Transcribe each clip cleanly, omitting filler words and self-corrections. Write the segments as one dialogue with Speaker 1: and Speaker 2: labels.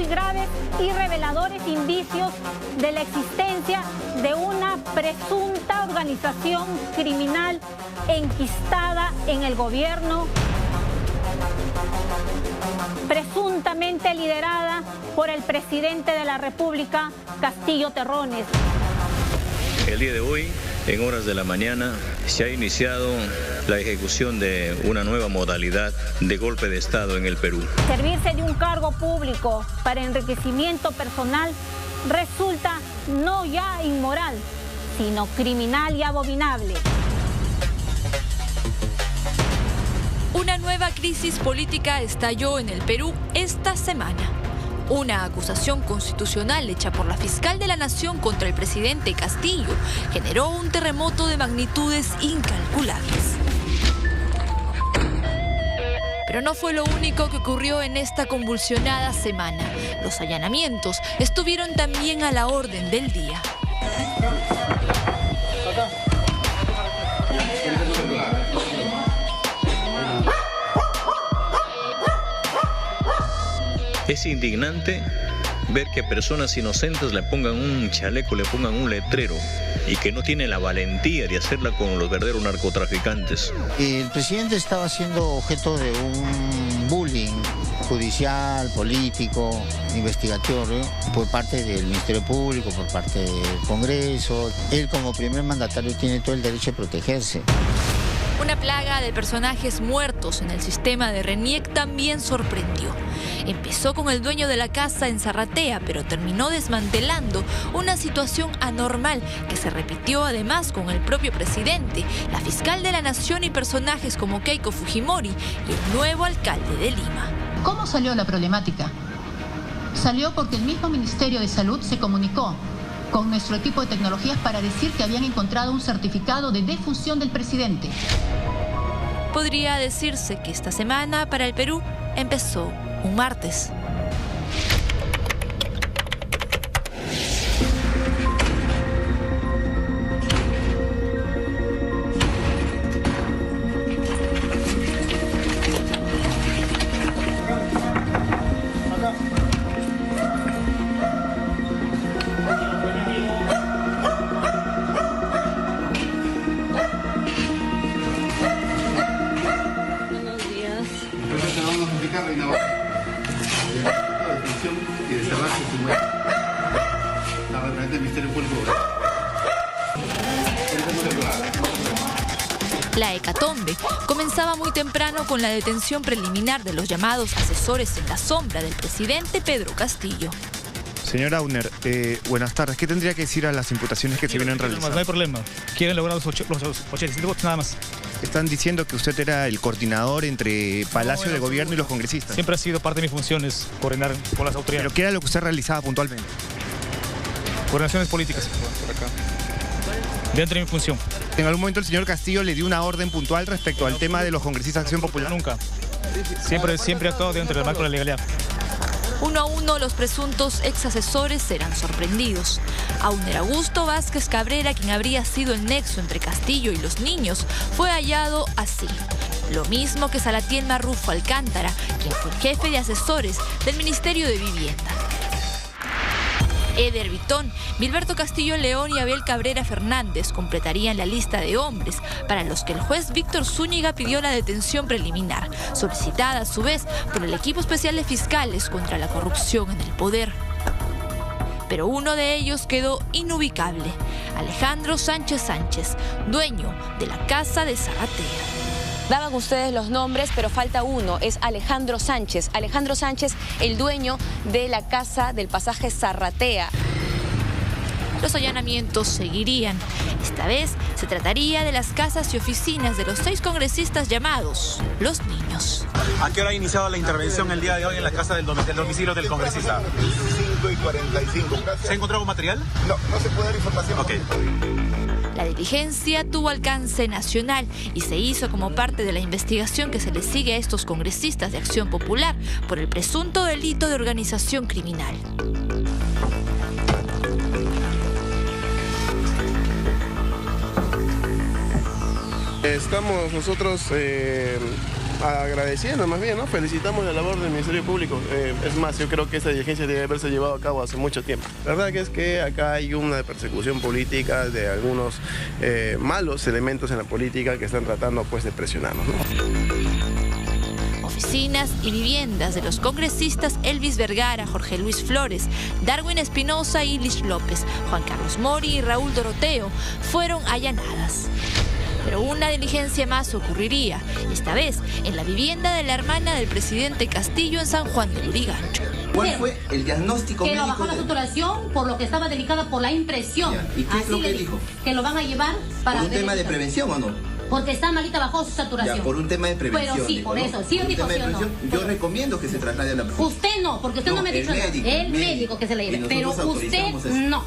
Speaker 1: muy graves y reveladores indicios de la existencia de una presunta organización criminal enquistada en el gobierno, presuntamente liderada por el presidente de la República, Castillo Terrones.
Speaker 2: El día de hoy, en horas de la mañana, se ha iniciado la ejecución de una nueva modalidad de golpe de Estado en el Perú.
Speaker 1: Servirse de un cargo público para enriquecimiento personal resulta no ya inmoral, sino criminal y abominable.
Speaker 3: Una nueva crisis política estalló en el Perú esta semana. Una acusación constitucional hecha por la fiscal de la Nación contra el presidente Castillo generó un terremoto de magnitudes incalculables. Pero no fue lo único que ocurrió en esta convulsionada semana. Los allanamientos estuvieron también a la orden del día.
Speaker 2: Es indignante ver que personas inocentes le pongan un chaleco, le pongan un letrero y que no tiene la valentía de hacerla con los verdaderos narcotraficantes.
Speaker 4: El presidente estaba siendo objeto de un bullying judicial, político, investigatorio, por parte del Ministerio Público, por parte del Congreso. Él como primer mandatario tiene todo el derecho de protegerse.
Speaker 3: Una plaga de personajes muertos en el sistema de RENIEC también sorprendió. Empezó con el dueño de la casa en Zarratea, pero terminó desmantelando una situación anormal que se repitió además con el propio presidente, la fiscal de la Nación y personajes como Keiko Fujimori y el nuevo alcalde de Lima.
Speaker 5: ¿Cómo salió la problemática? Salió porque el mismo Ministerio de Salud se comunicó con nuestro equipo de tecnologías para decir que habían encontrado un certificado de defunción del presidente.
Speaker 3: Podría decirse que esta semana para el Perú empezó un martes. La hecatombe comenzaba muy temprano con la detención preliminar de los llamados asesores en la sombra del presidente Pedro Castillo.
Speaker 6: Señor Auner, buenas tardes. ¿Qué tendría que decir a las imputaciones que se vienen realizando?
Speaker 7: No hay problema. Quieren lograr los 87 votos nada más.
Speaker 6: Están diciendo que usted era el coordinador entre Palacio de Gobierno y los congresistas.
Speaker 7: Siempre ha sido parte de mis funciones coordinar con las autoridades.
Speaker 6: ¿Pero qué era lo que usted realizaba puntualmente?
Speaker 7: Coordinaciones políticas. Por acá. Dentro de mi función.
Speaker 6: ¿En algún momento el señor Castillo le dio una orden puntual respecto al tema de los congresistas de Acción Popular?
Speaker 7: Nunca. Siempre he actuado dentro del marco de la legalidad.
Speaker 3: Uno a uno los presuntos ex asesores serán sorprendidos. Auner Augusto Vázquez Cabrera, quien habría sido el nexo entre Castillo y los niños, fue hallado así. Lo mismo que Salatiel Marrufo Alcántara, quien fue el jefe de asesores del Ministerio de Vivienda. Eder Vitón, Milberto Castillo León y Abel Cabrera Fernández completarían la lista de hombres para los que el juez Víctor Zúñiga pidió la detención preliminar, solicitada a su vez por el equipo especial de fiscales contra la corrupción en el poder. Pero uno de ellos quedó inubicable: Alejandro Sánchez Sánchez, dueño de la casa de Zarratea.
Speaker 8: Daban ustedes los nombres, pero falta uno, es Alejandro Sánchez. Alejandro Sánchez, el dueño de la casa del pasaje Zarratea.
Speaker 3: Los allanamientos seguirían. Esta vez se trataría de las casas y oficinas de los 6 congresistas llamados Los Niños.
Speaker 9: ¿A qué hora ha iniciado la intervención el día de hoy en la casa del domicilio del congresista?
Speaker 10: 5:45.
Speaker 9: ¿Se ha encontrado material?
Speaker 10: No se puede dar información.
Speaker 9: Ok.
Speaker 3: La diligencia tuvo alcance nacional y se hizo como parte de la investigación que se le sigue a estos congresistas de Acción Popular por el presunto delito de organización criminal.
Speaker 10: Estamos nosotros
Speaker 11: agradeciendo más bien, ¿no? Felicitamos la labor del Ministerio Público. Es más, yo creo que esta diligencia debe haberse llevado a cabo hace mucho tiempo. La verdad que es que acá hay una persecución política de algunos malos elementos en la política que están tratando pues de presionarnos, ¿no?
Speaker 3: Oficinas y viviendas de los congresistas Elvis Vergara, Jorge Luis Flores, Darwin Espinosa y Lish López, Juan Carlos Mori y Raúl Doroteo fueron allanadas. Pero una diligencia más ocurriría, esta vez en la vivienda de la hermana del presidente Castillo en San Juan de Lurigancho.
Speaker 12: ¿Cuál fue el diagnóstico médico?
Speaker 13: Que lo bajó la saturación por lo que estaba delicada por la impresión.
Speaker 12: Ya. ¿Y qué es lo que dijo?
Speaker 13: Que lo van a llevar para...
Speaker 12: ¿Por un tema de prevención o no?
Speaker 13: Porque está malita, bajó su saturación.
Speaker 12: Ya, por un tema de prevención.
Speaker 13: Pero sí,
Speaker 12: dijo,
Speaker 13: por
Speaker 12: ¿no?
Speaker 13: eso. Sí,
Speaker 12: por
Speaker 13: dijo sí o no.
Speaker 12: Yo recomiendo que se traslade a la persona.
Speaker 13: Usted no, porque usted no me ha dicho nada. El médico que se le lleve. Pero usted no.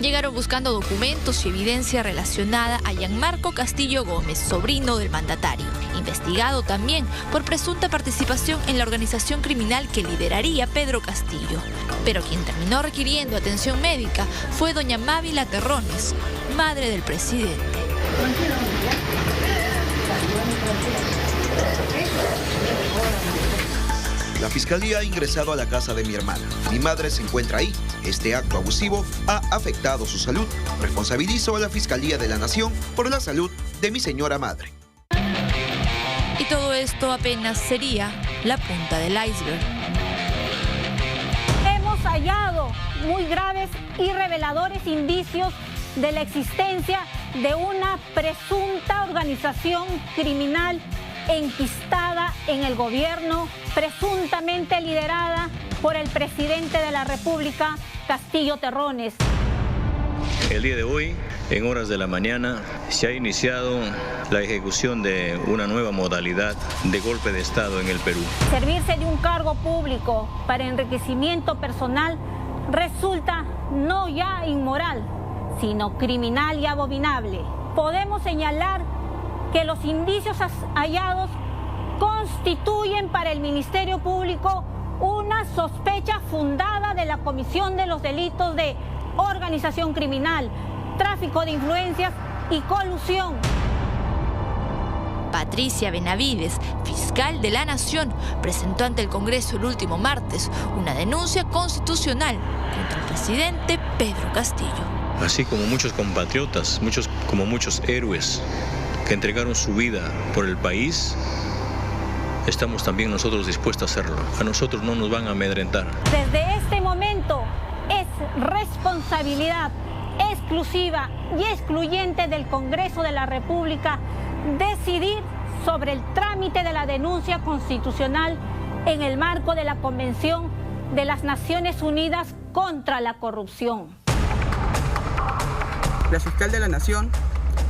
Speaker 3: Llegaron buscando documentos y evidencia relacionada a Gianmarco Castillo Gómez, sobrino del mandatario, investigado también por presunta participación en la organización criminal que lideraría Pedro Castillo. Pero quien terminó requiriendo atención médica fue doña Mávila Terrones, madre del presidente.
Speaker 14: La fiscalía ha ingresado a la casa de mi hermana. Mi madre se encuentra ahí. Este acto abusivo ha afectado su salud. Responsabilizo a la Fiscalía de la Nación por la salud de mi señora madre.
Speaker 3: Y todo esto apenas sería la punta del iceberg.
Speaker 1: Hemos hallado muy graves y reveladores indicios de la existencia de una presunta organización criminal enquistada en el gobierno, presuntamente liderada por el presidente de la República, Castillo Terrones.
Speaker 2: El día de hoy, en horas de la mañana, se ha iniciado la ejecución de una nueva modalidad de golpe de Estado en el Perú.
Speaker 1: Servirse de un cargo público para enriquecimiento personal resulta no ya inmoral, sino criminal y abominable. Podemos señalar que los indicios hallados constituyen para el Ministerio Público una sospecha fundada de la comisión de los delitos de organización criminal, tráfico de influencias y colusión.
Speaker 3: Patricia Benavides, fiscal de la Nación, presentó ante el Congreso el último martes una denuncia constitucional contra el presidente Pedro Castillo.
Speaker 2: Así como muchos compatriotas, como muchos héroes que entregaron su vida por el país, estamos también nosotros dispuestos a hacerlo. A nosotros no nos van a amedrentar.
Speaker 1: Desde este momento es responsabilidad exclusiva y excluyente del Congreso de la República decidir sobre el trámite de la denuncia constitucional en el marco de la Convención de las Naciones Unidas contra la Corrupción.
Speaker 15: La fiscal de la Nación,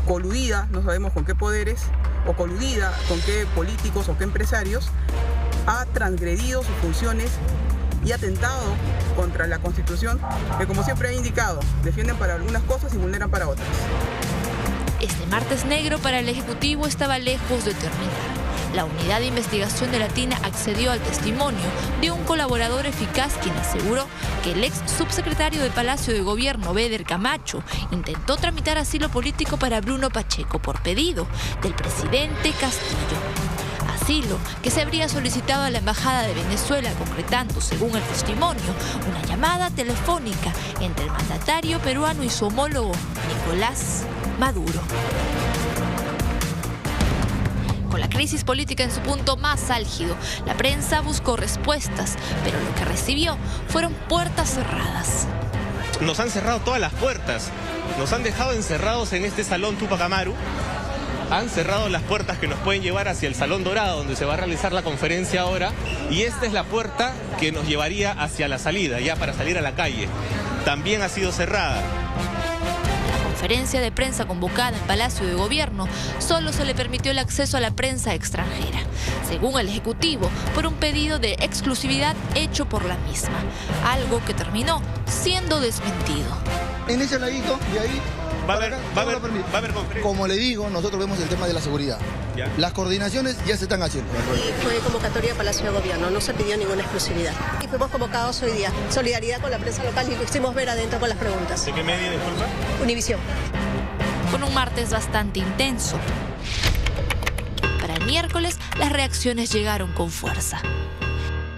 Speaker 15: coludida, no sabemos con qué poderes, o coludida con qué políticos o qué empresarios, ha transgredido sus funciones y ha atentado contra la Constitución, que como siempre he indicado, defienden para algunas cosas y vulneran para otras.
Speaker 3: Este martes negro para el Ejecutivo estaba lejos de terminar. La unidad de investigación de Latina accedió al testimonio de un colaborador eficaz quien aseguró que el ex subsecretario de Palacio de Gobierno, Beder Camacho, intentó tramitar asilo político para Bruno Pacheco por pedido del presidente Castillo. Asilo que se habría solicitado a la Embajada de Venezuela, concretando, según el testimonio, una llamada telefónica entre el mandatario peruano y su homólogo, Nicolás Maduro. Con la crisis política en su punto más álgido, la prensa buscó respuestas, pero lo que recibió fueron puertas cerradas.
Speaker 16: Nos han cerrado todas las puertas, nos han dejado encerrados en este salón Tupac Amaru, han cerrado las puertas que nos pueden llevar hacia el Salón Dorado, donde se va a realizar la conferencia ahora, y esta es la puerta que nos llevaría hacia la salida, ya para salir a la calle. También ha sido cerrada.
Speaker 3: La conferencia de prensa convocada en Palacio de Gobierno solo se le permitió el acceso a la prensa extranjera, según el Ejecutivo, por un pedido de exclusividad hecho por la misma, algo que terminó siendo desmentido.
Speaker 10: En ese ladito de ahí
Speaker 16: Va a haber conferencia.
Speaker 17: Como le digo, nosotros vemos el tema de la seguridad.
Speaker 16: ¿Ya?
Speaker 17: Las coordinaciones ya se están haciendo.
Speaker 18: Fue convocatoria de Palacio de Gobierno, no se pidió ninguna exclusividad. Y fuimos convocados hoy día. Solidaridad con la prensa local y lo hicimos ver adentro con las preguntas.
Speaker 16: ¿De qué medio, disculpa?
Speaker 18: Univisión.
Speaker 3: Con un martes bastante intenso. Para el miércoles, las reacciones llegaron con fuerza.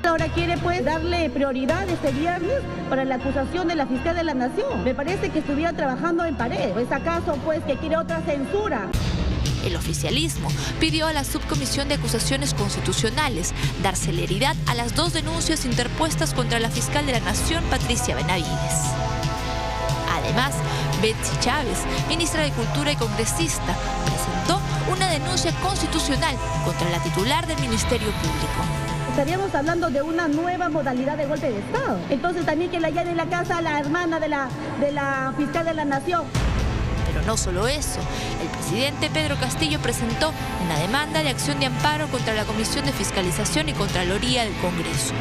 Speaker 19: Ahora quiere pues darle prioridad este viernes para la acusación de la fiscal de la Nación. Me parece que estuviera trabajando en pared. ¿Es acaso pues que quiere otra censura?
Speaker 3: El oficialismo pidió a la Subcomisión de Acusaciones Constitucionales dar celeridad a las 2 denuncias interpuestas contra la fiscal de la Nación, Patricia Benavides. Además, Betsy Chávez, ministra de Cultura y congresista, presentó una denuncia constitucional contra la titular del Ministerio Público.
Speaker 19: Estaríamos hablando de una nueva modalidad de golpe de Estado. Entonces también que le hayan en la casa a la hermana de la fiscal de la Nación.
Speaker 3: Pero no solo eso, el presidente Pedro Castillo presentó una demanda de acción de amparo contra la Comisión de Fiscalización y Contraloría del Congreso,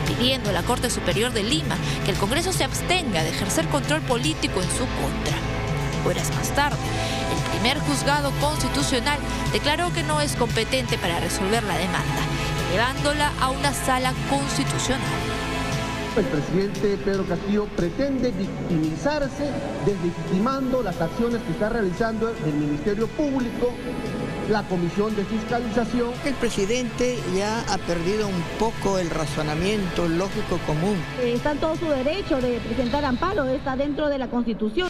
Speaker 3: pidiendo a la Corte Superior de Lima que el Congreso se abstenga de ejercer control político en su contra. Horas más tarde, el primer juzgado constitucional declaró que no es competente para resolver la demanda, llevándola a una sala constitucional.
Speaker 20: El presidente Pedro Castillo pretende victimizarse, deslegitimando las acciones que está realizando el Ministerio Público, la Comisión de Fiscalización.
Speaker 21: El presidente ya ha perdido un poco el razonamiento lógico común.
Speaker 19: Está en todo su derecho de presentar amparo, está dentro de la Constitución.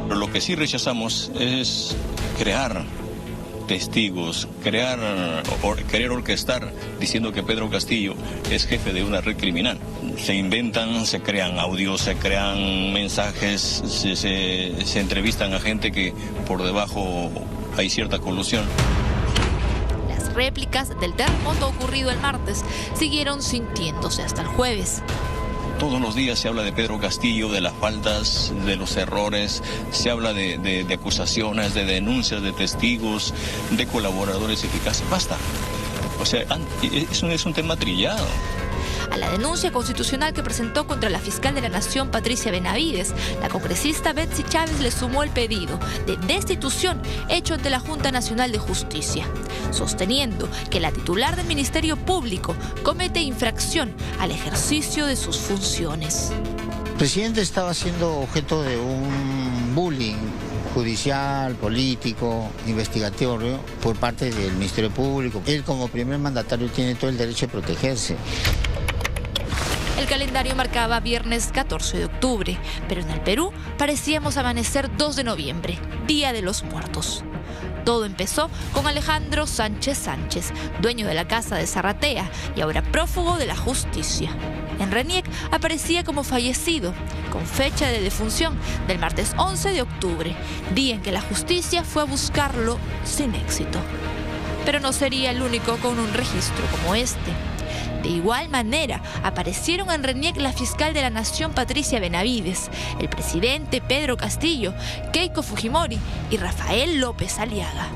Speaker 2: Lo que sí rechazamos es crear testigos, querer orquestar diciendo que Pedro Castillo es jefe de una red criminal. Se inventan, se crean audios, se crean mensajes, se entrevistan a gente que por debajo hay cierta colusión.
Speaker 3: Las réplicas del terremoto ocurrido el martes siguieron sintiéndose hasta el jueves.
Speaker 2: Todos los días se habla de Pedro Castillo, de las faltas, de los errores, se habla de acusaciones, de denuncias, de testigos, de colaboradores eficaces. Basta. O sea, eso es un tema trillado.
Speaker 3: A la denuncia constitucional que presentó contra la fiscal de la Nación, Patricia Benavides, la congresista Betsy Chávez le sumó el pedido de destitución hecho ante la Junta Nacional de Justicia, sosteniendo que la titular del Ministerio Público comete infracción al ejercicio de sus funciones.
Speaker 4: El presidente estaba siendo objeto de un bullying judicial, político, investigatorio por parte del Ministerio Público. Él como primer mandatario tiene todo el derecho de protegerse.
Speaker 3: El calendario marcaba viernes 14 de octubre, pero en el Perú parecíamos amanecer 2 de noviembre, Día de los Muertos. Todo empezó con Alejandro Sánchez Sánchez, dueño de la casa de Zarratea y ahora prófugo de la justicia. En RENIEC aparecía como fallecido, con fecha de defunción del martes 11 de octubre, día en que la justicia fue a buscarlo sin éxito. Pero no sería el único con un registro como este. De igual manera, aparecieron en RENIEC la fiscal de la Nación, Patricia Benavides, el presidente Pedro Castillo, Keiko Fujimori y Rafael López Aliaga.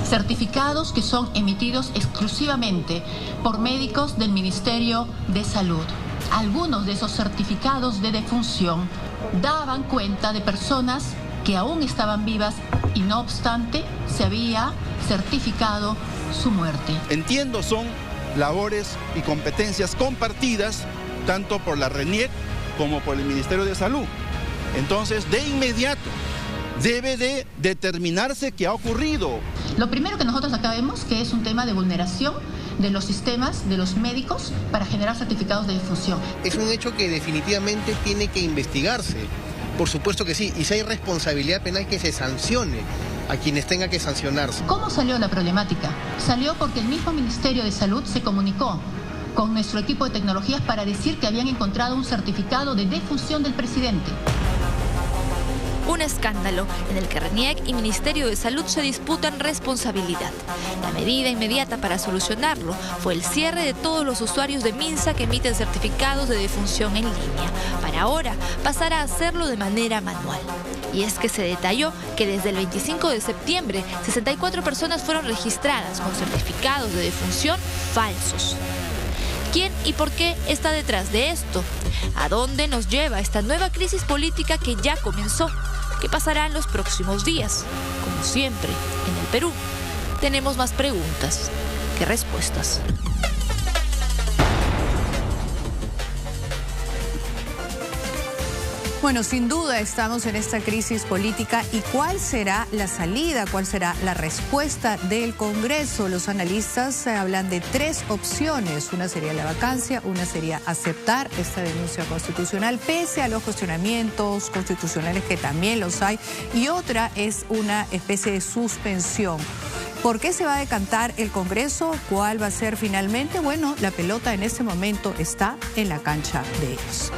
Speaker 5: Certificados que son emitidos exclusivamente por médicos del Ministerio de Salud. Algunos de esos certificados de defunción daban cuenta de personas que aún estaban vivas y no obstante se había certificado su muerte.
Speaker 22: Entiendo, son labores y competencias compartidas tanto por la RENIEC como por el Ministerio de Salud. Entonces, de inmediato, debe de determinarse qué ha ocurrido.
Speaker 5: Lo primero que nosotros acá vemos que es un tema de vulneración de los sistemas de los médicos para generar certificados de defunción.
Speaker 23: Es un hecho que definitivamente tiene que investigarse. Por supuesto que sí, y si hay responsabilidad penal que se sancione a quienes tenga que sancionarse.
Speaker 5: ¿Cómo salió la problemática? Salió porque el mismo Ministerio de Salud se comunicó con nuestro equipo de tecnologías para decir que habían encontrado un certificado de defunción del presidente.
Speaker 3: Un escándalo en el que RENIEC y Ministerio de Salud se disputan responsabilidad. La medida inmediata para solucionarlo fue el cierre de todos los usuarios de MINSA que emiten certificados de defunción en línea, para ahora pasar a hacerlo de manera manual. Y es que se detalló que desde el 25 de septiembre, 64 personas fueron registradas con certificados de defunción falsos. ¿Quién y por qué está detrás de esto? ¿A dónde nos lleva esta nueva crisis política que ya comenzó? ¿Qué pasará en los próximos días? Como siempre, en el Perú, tenemos más preguntas que respuestas.
Speaker 6: Bueno, sin duda estamos en esta crisis política. ¿Y cuál será la salida? ¿Cuál será la respuesta del Congreso? Los analistas hablan de 3 opciones. Una sería la vacancia, una sería aceptar esta denuncia constitucional pese a los cuestionamientos constitucionales que también los hay, y otra es una especie de suspensión. ¿Por qué se va a decantar el Congreso? ¿Cuál va a ser finalmente? Bueno, la pelota en este momento está en la cancha de ellos.